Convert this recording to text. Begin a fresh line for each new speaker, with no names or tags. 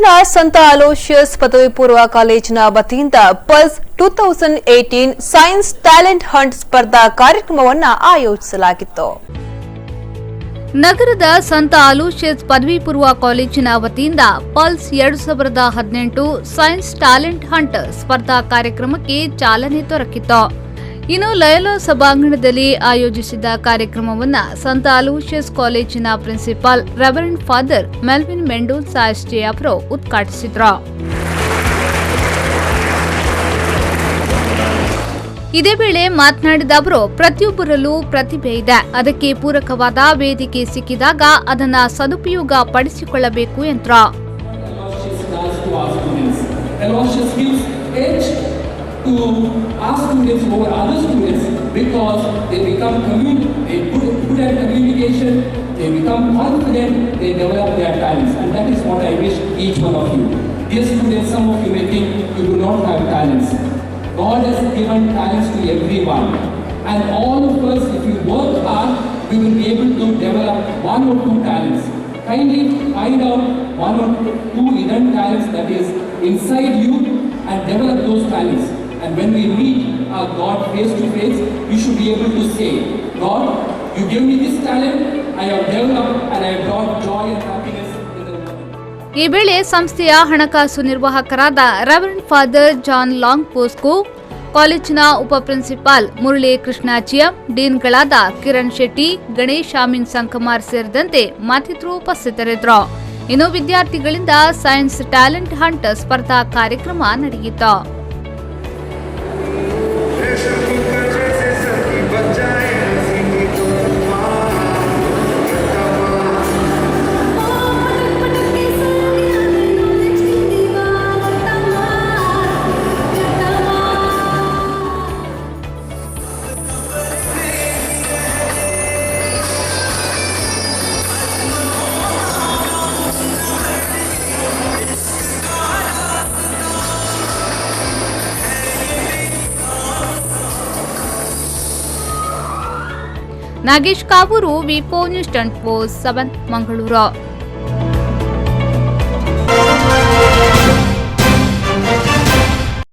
ನಗರದ ಸಂತ ಅಲೋಷಿಯಸ್ ಪದವಿ ಪೂರ್ವ ಕಾಲೇಜಿನ ವತಿಯಿಂದ ಪಲ್ಸ್ 2018 ಸೈನ್ಸ್ ಟ್ಯಾಲೆಂಟ್ ಹಂಟ್ ಸ್ಪರ್ಧಾ ಕಾರ್ಯಕ್ರಮವನ್ನು ಆಯೋಜಿಸಲಾಗಿತ್ತು.
ನಗರದ ಸಂತ ಅಲೋಷಿಯಸ್ ಪದವಿ ಪೂರ್ವ ಕಾಲೇಜಿನ ವತಿಯಿಂದ ಪಲ್ಸ್ 2018 ಸೈನ್ಸ್ ಟ್ಯಾಲೆಂಟ್ ಹಂಟ್ ಸ್ಪರ್ಧಾ ಕಾರ್ಯಕ್ರಮಕ್ಕೆ ಚಾಲನೆ ದೊರಕಿತ್ತು. ಇನ್ನು ಲಯೋಲಾ ಸಭಾಂಗಣದಲ್ಲಿ ಆಯೋಜಿಸಿದ ಕಾರ್ಯಕ್ರಮವನ್ನು ಸಂತ ಅಲೋಷಿಯಸ್ ಕಾಲೇಜಿನ principal reverend father Melvin Mendonsa SJ ಅವರು ಉದ್ಘಾಟಿಸಿದರು. ಇದೇ ವೇಳೆ ಮಾತನಾಡಿದ ಅವರು, ಪ್ರತಿಯೊಬ್ಬರಲ್ಲೂ ಪ್ರತಿಭೆ ಇದೆ, ಅದಕ್ಕೆ ಪೂರಕವಾದ ವೇದಿಕೆ ಸಿಕ್ಕಿದಾಗ ಅದನ್ನು ಸದುಪಯೋಗ ಪಡಿಸಿಕೊಳ್ಳಬೇಕು ಎಂದರು.
To our students over other students because they become they good at communication, they become confident, they develop their talents, and that is what I wish each one of you. Dear students, some of you may think you do not have talents. God has given talents to everyone, and all of us, if we work hard, we will be able to develop one or two talents. Kindly find out one or two hidden talents that is inside you and develop those talents. And when we meet our God face to face, we should be able to say, God, you gave me this talent, I have developed and I have brought joy and happiness in the world.
ಈ ವೇಳೆ ಸಂಸ್ಥೆಯ ಹಣಕಾಸು ನಿರ್ವಾಹಕರಾದ Reverend Father John ಲಾಂಗ್ ಪೋಸ್ಕೋ, ಕಾಲೇಜಿನ ಉಪ principal Murali ಕೃಷ್ಣಾಚಿಯಂ, ಡೀನ್ಗಳಾದ ಕಿರಣ್ ಶೆಟ್ಟಿ, ಗಣೇಶ್ ಆಮೀನ್ ಸಂಕಮಾರ್ ಸೇರಿದಂತೆ ಮತ್ತಿತರರು ಉಪಸ್ಥಿತರಿದ್ದರು. ಇನ್ನು ವಿದ್ಯಾರ್ಥಿಗಳಿಂದ ಸೈನ್ಸ್ ಟ್ಯಾಲೆಂಟ್ ಹಂಟ್ ಸ್ಪರ್ಧಾ ಕಾರ್ಯಕ್ರಮ ನಡೆಯಿತು. ನಾಗೇಶ್ ಕಾವೂರು, ವಿ4 ನ್ಯೂಸ್ 24/7 ಮಂಗಳೂರು.